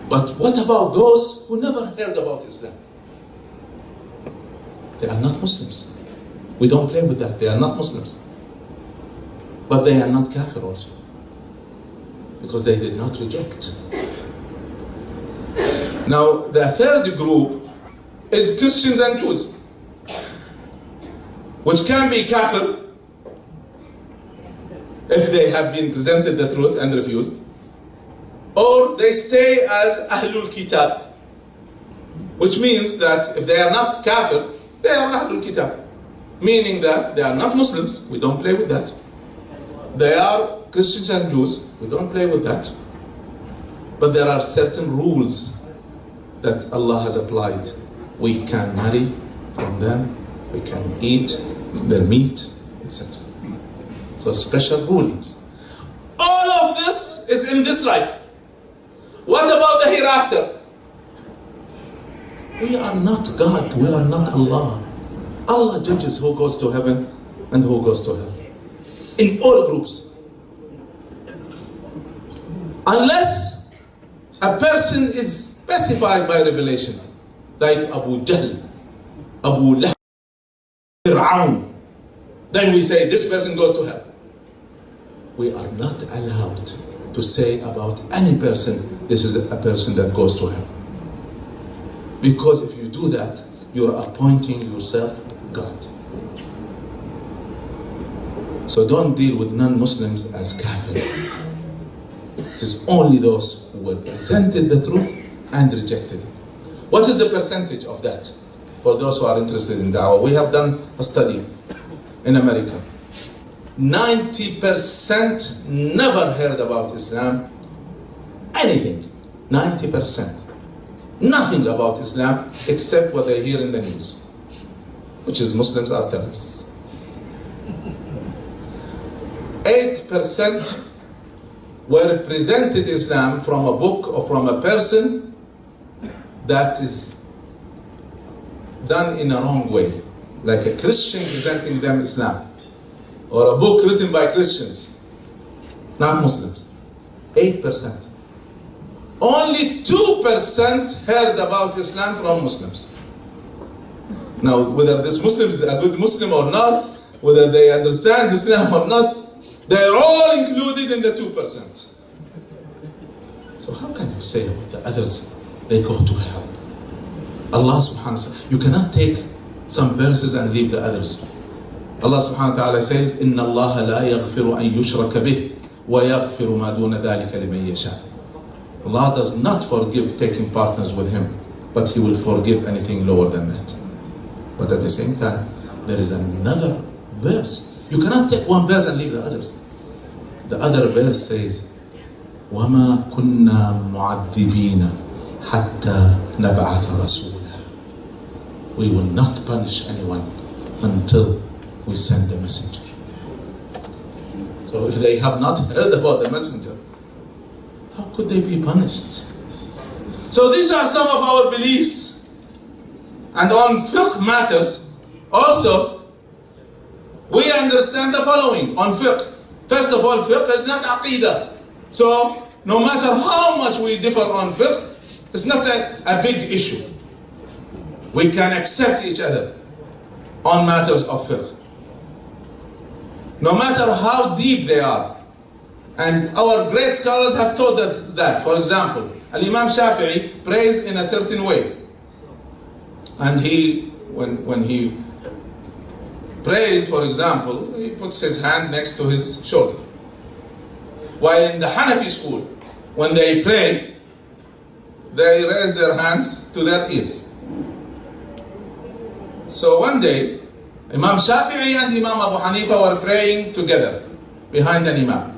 But what about those who never heard about Islam? They are not Muslims. We don't play with that. They are not Muslims. But they are not kafir also, because they did not reject. Now, the third group is Christians and Jews, which can be kafir if they have been presented the truth and refused, or they stay as Ahlul Kitab, which means that if they are not kafir, they are Ahlul Kitab, meaning that they are not Muslims. We don't play with that. They are Christians and Jews. We don't play with that. But there are certain rules that Allah has applied. We can marry from them, we can eat their meat, etc. So special rulings. All of this is in this life. What about the hereafter? We are not God, we are not Allah. Allah judges who goes to heaven and who goes to hell. In all groups. Unless a person is specified by revelation, like Abu Jahl, Abu Lahab, Fir'aun, then we say this person goes to hell. We are not allowed to say about any person, this is a person that goes to hell. Because if you do that, you're appointing yourself God. So don't deal with non-Muslims as kafir. It is only those who have presented the truth and rejected it. What is the percentage of that? For those who are interested in da'wah, we have done a study in America. 90% never heard about Islam, anything. 90%. Nothing about Islam except what they hear in the news, which is Muslims are terrorists. 8% were presented Islam from a book or from a person that is done in a wrong way, like a Christian presenting them Islam, or a book written by Christians, not Muslims. 8%. Only 2% heard about Islam from Muslims. Now, whether this Muslim is a good Muslim or not, whether they understand Islam or not, they're all included in the 2%. So how can you say about the others, they go to hell? Allah subhanahu wa ta'ala, you cannot take some verses and leave the others. Allah subhanahu wa ta'ala says, إِنَّ اللَّهَ لَا يَغْفِرُ أَن يُشْرَكَ بِهِ وَيَغْفِرُ مَا دُونَ ذَلِكَ لِمَن يَشَاءُ. Allah does not forgive taking partners with Him, but He will forgive anything lower than that. But at the same time, there is another verse. You cannot take one verse and leave the others. The other verse says, وَمَا كُنَّا مُعَذِّبِينَ حَتَّى نَبْعَثَ رَسُولًا. We will not punish anyone until we send the messenger. So if they have not heard about the messenger, how could they be punished? So these are some of our beliefs. And on fiqh matters, also, we understand the following on fiqh. First of all, fiqh is not aqidah. So no matter how much we differ on fiqh, it's not a big issue. We can accept each other on matters of fiqh, no matter how deep they are. And our great scholars have taught that. For example, Imam Shafi'i prays in a certain way. And when he prays, for example, he puts his hand next to his shoulder. While in the Hanafi school, when they pray, they raise their hands to their ears. So one day, Imam Shafi'i and Imam Abu Hanifa were praying together behind an imam.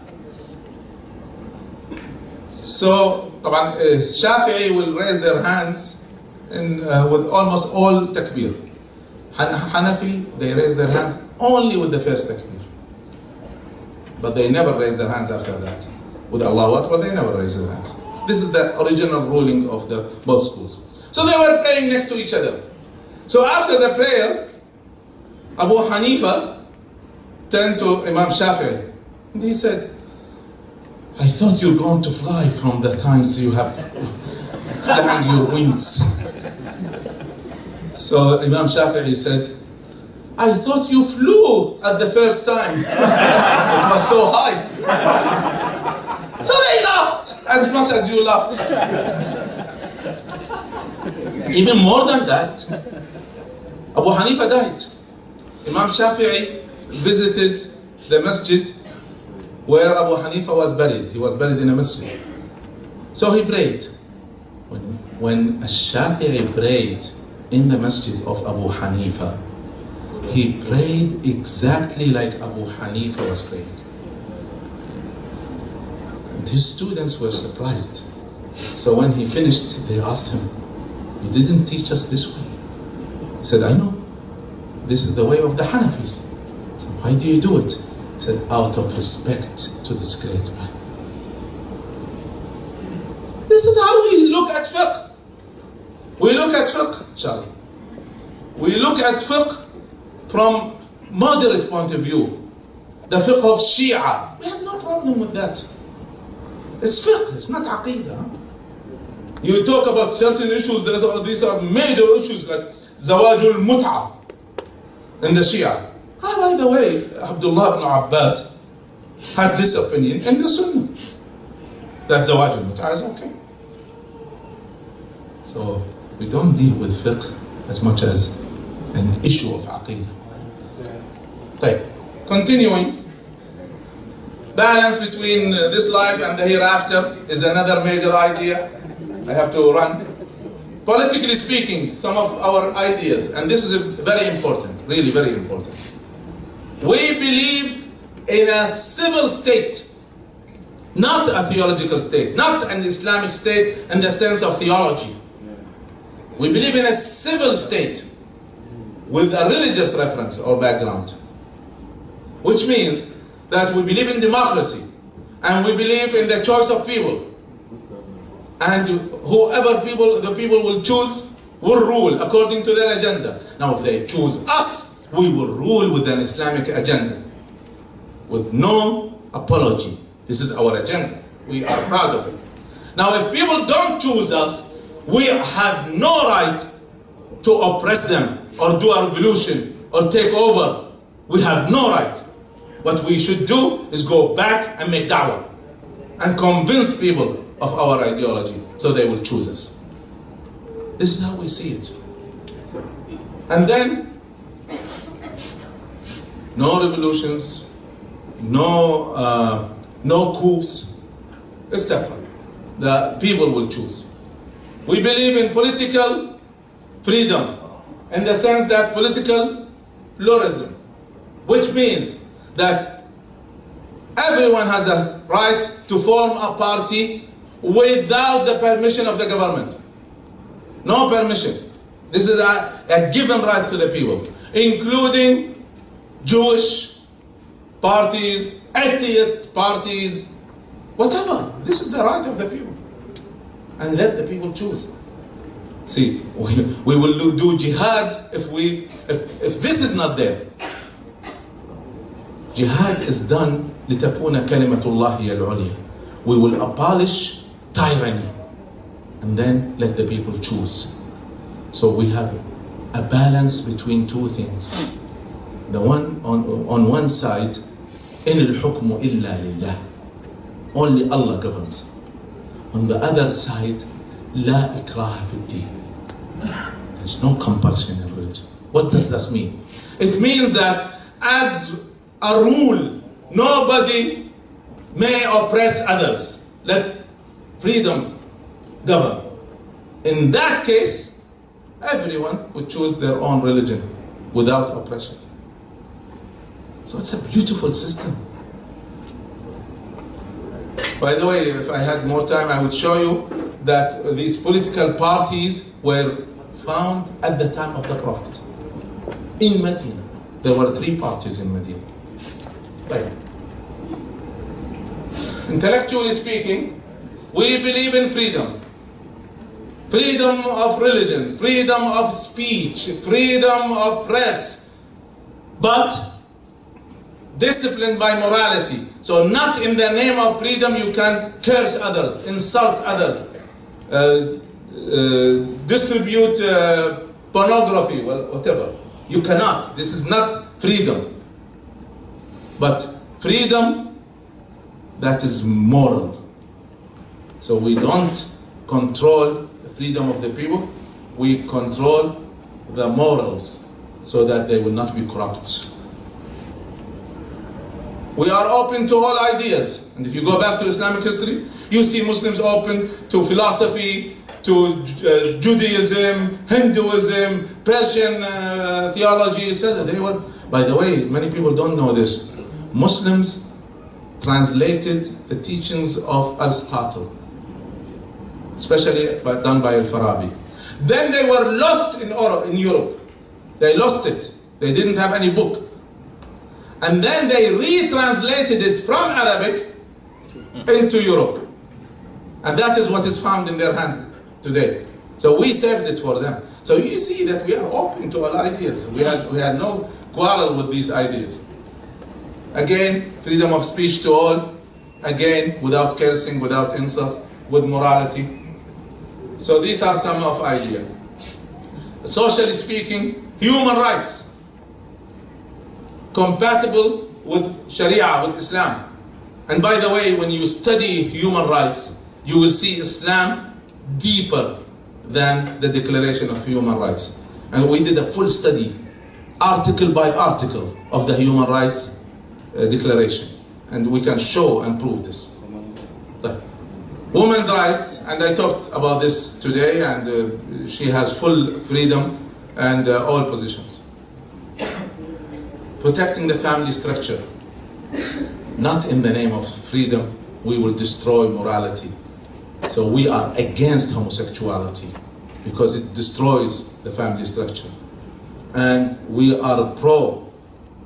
So Shafi'i will raise their hands with almost all takbir. Hanafi, they raise their hands only with the first takbir. But they never raise their hands after that. With Allahu Akbar, they never raise their hands. This is the original ruling of the both schools. So they were praying next to each other. So after the prayer, Abu Hanifa turned to Imam Shafi'i and he said, I thought you were going to fly from the times you have flapped your wings. So Imam Shafi'i said, I thought you flew at the first time. It was so high. So they laughed as much as you laughed. Even more than that, Abu Hanifa died. Imam Shafi'i visited the masjid where Abu Hanifa was buried. He was buried in a masjid. So he prayed. When Shafi'i prayed in the masjid of Abu Hanifa, he prayed exactly like Abu Hanifa was praying. And his students were surprised. So when he finished, they asked him, you didn't teach us this way. He said, I know. This is the way of the Hanafis. So why do you do it? He said, out of respect to this great man. This is how we look at fiqh. We look at fiqh, inshallah. We look at fiqh from moderate point of view. The fiqh of Shia. We have no problem with that. It's fiqh, it's not aqeedah. You talk about certain issues that these are major issues like Zawajul Mut'a in the Shia. By the way, Abdullah ibn Abbas has this opinion in the Sunnah that Zawajul Mut'a is okay. So we don't deal with fiqh as much as an issue of aqidah. Okay. Continuing. Balance between this life and the hereafter is another major idea. I have to run. Politically speaking, some of our ideas, and this is very important, really very important. We believe in a civil state, not a theological state, not an Islamic state in the sense of theology. We believe in a civil state with a religious reference or background, which means that we believe in democracy and we believe in the choice of people. And whoever the people will choose will rule according to their agenda. Now if they choose us, we will rule with an Islamic agenda, with no apology. This is our agenda. We are proud of it. Now if people don't choose us, we have no right to oppress them or do a revolution or take over. We have no right. What we should do is go back and make da'wah and convince people of our ideology so they will choose us. This is how we see it. And then, no revolutions, no coups, etc. The people will choose. We believe in political freedom in the sense that political pluralism, which means that everyone has a right to form a party without the permission of the government. No permission. This is a given right to the people, including Jewish parties, atheist parties, whatever. This is the right of the people. And let the people choose. See, we will do jihad if this is not there. Jihad is done لِتَكُونَ كَلِمَةُ اللَّهِ هِيَ الْعُلْيَا. We will abolish tyranny and then let the people choose. So we have a balance between two things. The one on one side, إِنِ الْحُكْمُ إِلَّا لِلَّهِ. Only Allah governs. On the other side, لَا إِكْرَاهَ فِي الدِّينِ. There's no compulsion in religion. What does this mean? It means that as a rule, nobody may oppress others. Let freedom govern. In that case, everyone would choose their own religion without oppression. So it's a beautiful system. By the way, if I had more time, I would show you that these political parties were found at the time of the Prophet. In Medina, there were 3 parties in Medina. Right. Intellectually speaking, we believe in freedom. Freedom of religion, freedom of speech, freedom of press, but disciplined by morality. So not in the name of freedom you can curse others, insult others, distribute pornography, well, whatever. You cannot. This is not freedom. But freedom that is moral. So we don't control the freedom of the people, we control the morals so that they will not be corrupt. We are open to all ideas. And if you go back to Islamic history, you see Muslims open to philosophy, to Judaism, Hinduism, Persian theology, etc. They were, by the way, many people don't know this. Muslims translated the teachings of Aristotle, especially done by Al-Farabi. Then they were lost in Europe. They lost it. They didn't have any book. And then they retranslated it from Arabic into Europe. And that is what is found in their hands today. So we saved it for them. So you see that we are open to all ideas. We had no quarrel with these ideas. Again, freedom of speech to all. Again, without cursing, without insult, with morality. So these are some of ideas. Socially speaking, human rights, compatible with Sharia, with Islam. And by the way, when you study human rights, you will see Islam deeper than the Declaration of Human Rights. And we did a full study, article by article, of the Human Rights Declaration. And we can show and prove this. Women's rights, and I talked about this today, and she has full freedom and all positions. Protecting the family structure. Not in the name of freedom, we will destroy morality. So we are against homosexuality because it destroys the family structure. And we are pro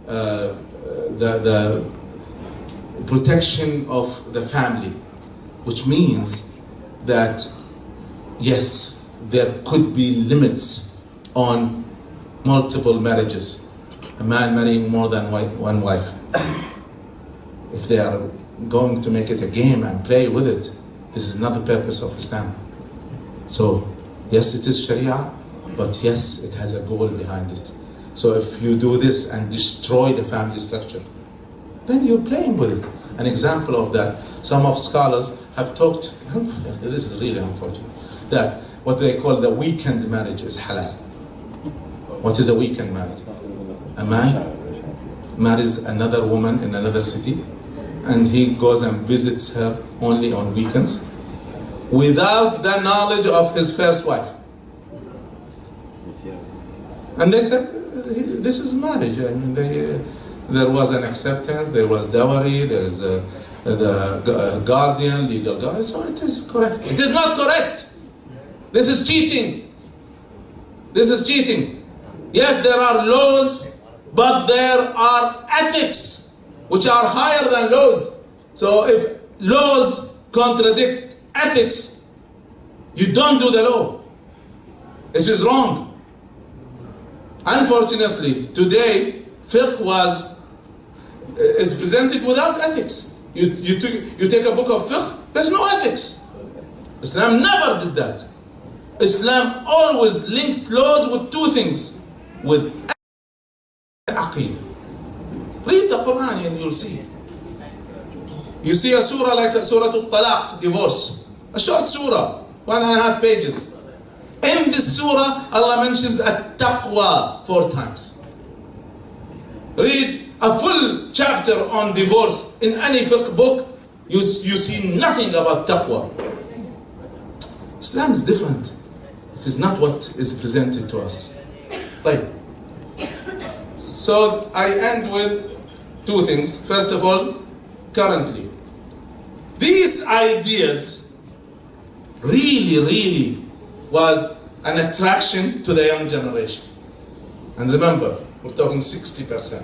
the protection of the family, which means that, yes, there could be limits on multiple marriages. A man marrying more than one wife. If they are going to make it a game and play with it, this is not the purpose of Islam. So, yes, it is Sharia, but yes, it has a goal behind it. So if you do this and destroy the family structure, then you're playing with it. An example of that, some of scholars have talked, this is really unfortunate, that what they call the weekend marriage is halal. What is a weekend marriage? A man marries another woman in another city, and he goes and visits her only on weekends, without the knowledge of his first wife. And they said, this is marriage. I mean, there was an acceptance, there was dowry, there is the guardian, legal guardian, so it is correct. It is not correct. This is cheating. This is cheating. Yes, there are laws, but there are ethics which are higher than laws. So if laws contradict ethics, you don't do the law. This is wrong. Unfortunately, today, fiqh is presented without ethics. You take a book of fiqh, there's no ethics. Islam never did that. Islam always linked laws with two things, with aqidah. Read the Quran and you'll see. You see a surah like Surah Al-Talaq, divorce. A short surah, 1.5 pages. In this surah, Allah mentions at-taqwa 4 times. Read a full chapter on divorce in any fiqh book, you see nothing about taqwa. Islam is different. It is not what is presented to us. Right. So I end with 2 things. First of all, currently, these ideas really was an attraction to the young generation. And remember, we're talking 60%.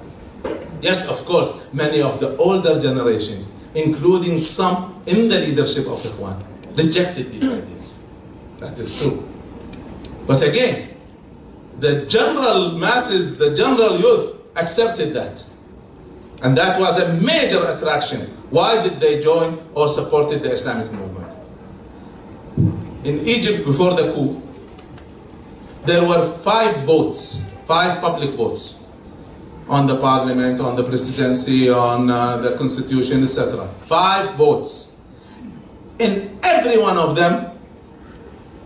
Yes, of course, many of the older generation, including some in the leadership of Ikhwan, rejected these ideas. That is true. But again, the general masses, the general youth accepted that. And that was a major attraction. Why did they join or supported the Islamic movement? In Egypt, before the coup, there were 5 votes, 5 public votes on the parliament, on the presidency, on the constitution, etc. 5 votes. In every one of them,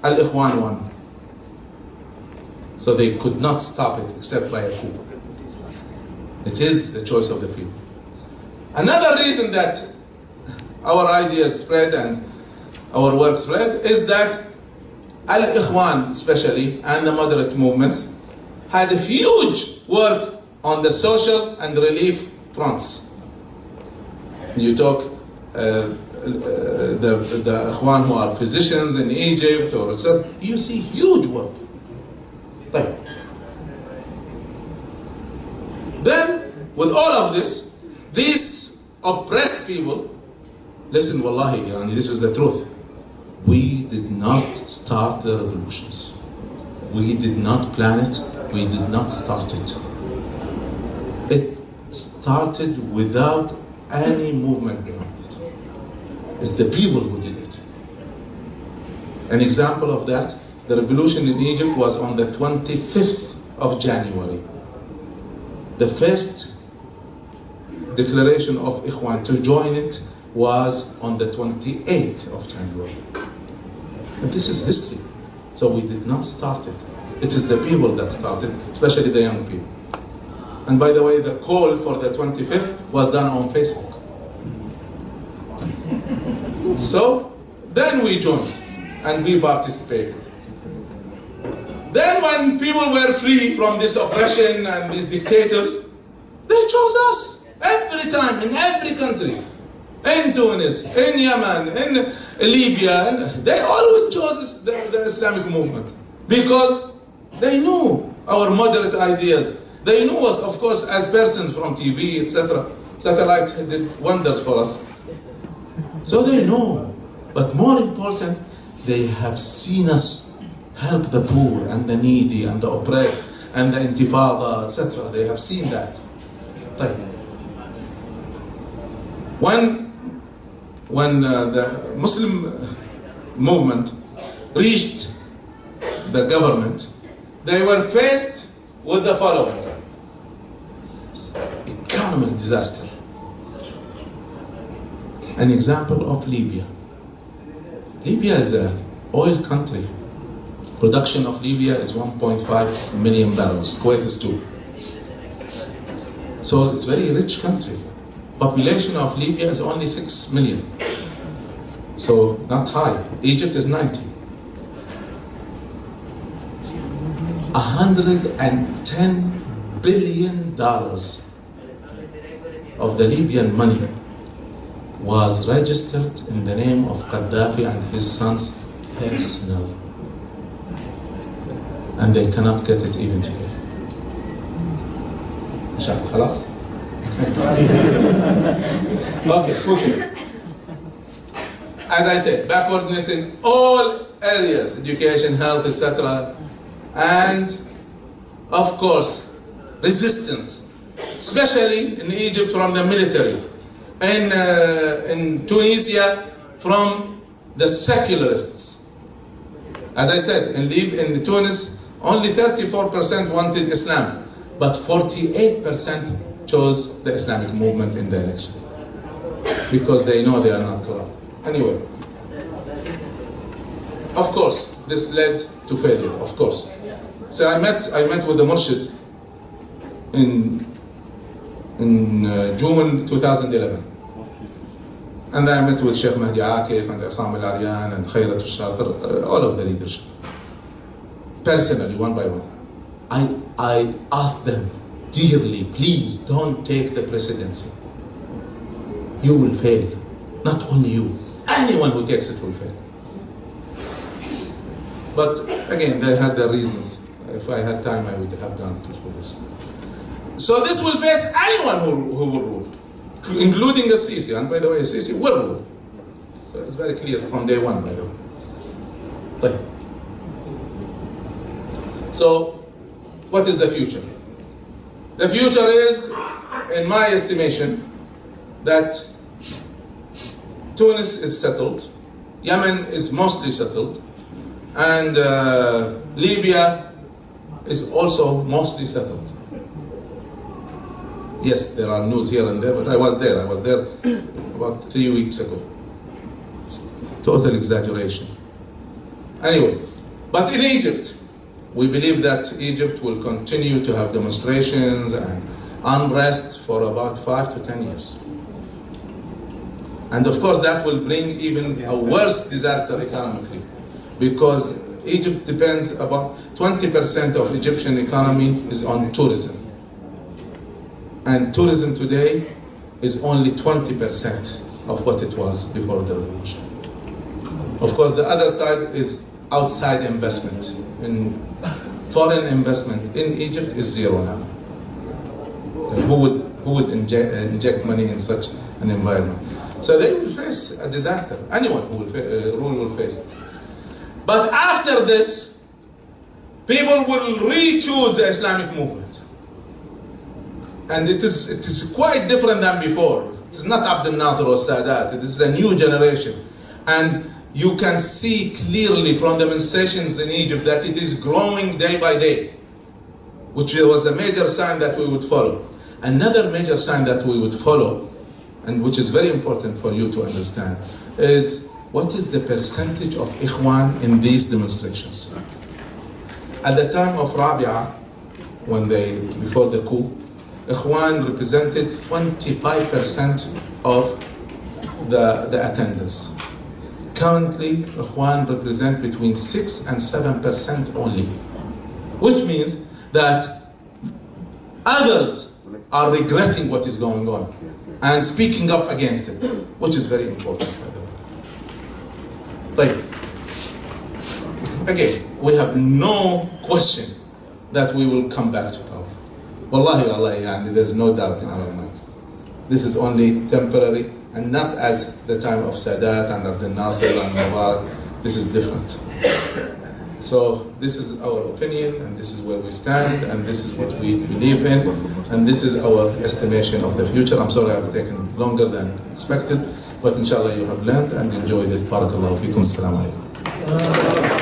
Al-Ikhwan won. So they could not stop it except by a coup. It is the choice of the people. Another reason that our ideas spread and our work spread is that Al-Ikhwan especially and the moderate movements had a huge work on the social and relief fronts. You talk the Ikhwan who are physicians in Egypt or etc., you see huge work. Right. Then, with all of this, these oppressed people, listen, wallahi, this is the truth. We did not start the revolutions. We did not plan it. We did not start it. It started without any movement behind it. It's the people who did it. An example of that, the revolution in Egypt was on the 25th of January. The first declaration of Ikhwan to join it was on the 28th of January. And this is history. So we did not start it. It is the people that started, especially the young people. And by the way, the call for the 25th was done on Facebook. So then we joined and we participated. Then when people were free from this oppression and these dictators, they chose us every time, in every country. In Tunis, in Yemen, in Libya, and they always chose the Islamic movement because they knew our moderate ideas. They knew us, of course, as persons from TV, etc. Satellite did wonders for us. So they know. But more important, they have seen us help the poor and the needy and the oppressed and the intifada, etc. They have seen that. When the Muslim movement reached the government, they were faced with the following: economic disaster. An example of Libya. Libya is an oil country. Production of Libya is 1.5 million barrels. Kuwait is 2. So it's a very rich country. Population of Libya is only 6 million. So not high. Egypt is 90. $110 billion of the Libyan money was registered in the name of Gaddafi and his sons personally. And they cannot get it even today. Inshallah, خلاص? Okay. As I said, backwardness in all areas, education, health, etc. And of course, resistance, especially in Egypt from the military, in Tunisia from the secularists. As I said, in Tunis, only 34% wanted Islam, but 48% chose the Islamic movement in the election because they know they are not corrupt. Anyway, of course, this led to failure, of course. So I met with the Murshid in June 2011. And I met with Sheikh Mahdi Akif and Isam al-Aryan and Khairat al-Shatir, all of the leadership. Personally, one by one. I asked them dearly, please don't take the presidency. You will fail. Not only you. Anyone who takes it will fail. But again, they had their reasons. If I had time, I would have gone through this. So this will face anyone who will rule, including the Sisi. And by the way, Sisi will rule. So it's very clear from day one, by the way. So, what is the future? The future is, in my estimation, that Tunis is settled, Yemen is mostly settled, and Libya is also mostly settled. Yes, there are news here and there, but I was there about 3 weeks ago. It's total exaggeration. Anyway, but in Egypt, we believe that Egypt will continue to have demonstrations and unrest for about 5 to 10 years. And of course that will bring even a worse disaster economically, because Egypt depends about 20% of Egyptian economy is on tourism. And tourism today is only 20% of what it was before the revolution. Of course, the other side is outside investment. In foreign investment in Egypt is zero now. And who would inject money in such an environment? So they will face a disaster. Anyone who will rule will face it. But after this, people will re-choose the Islamic movement. And it is quite different than before. It's not Abdel Nasser or Sadat. It is a new generation. And You can see clearly from demonstrations in Egypt that it is growing day by day, which was a major sign that we would follow. Another major sign that we would follow, and which is very important for you to understand, is what is the percentage of Ikhwan in these demonstrations. At the time of Rabia, before the coup, Ikhwan represented 25% of the attendance. Currently, Ikhwan represent between 6 and 7% only, which means that others are regretting what is going on and speaking up against it, which is very important, by the way. Again, we have no question that we will come back to power. Wallahi, Allah, there's no doubt in our minds. This is only temporary, and not as the time of Sadat and Abdel Nasser and Mubarak. This is different. So this is our opinion, and this is where we stand, and this is what we believe in, and this is our estimation of the future. I'm sorry I've taken longer than expected, but inshallah you have learned and enjoyed it. Barakallahu feekum. Assalamu alaikum.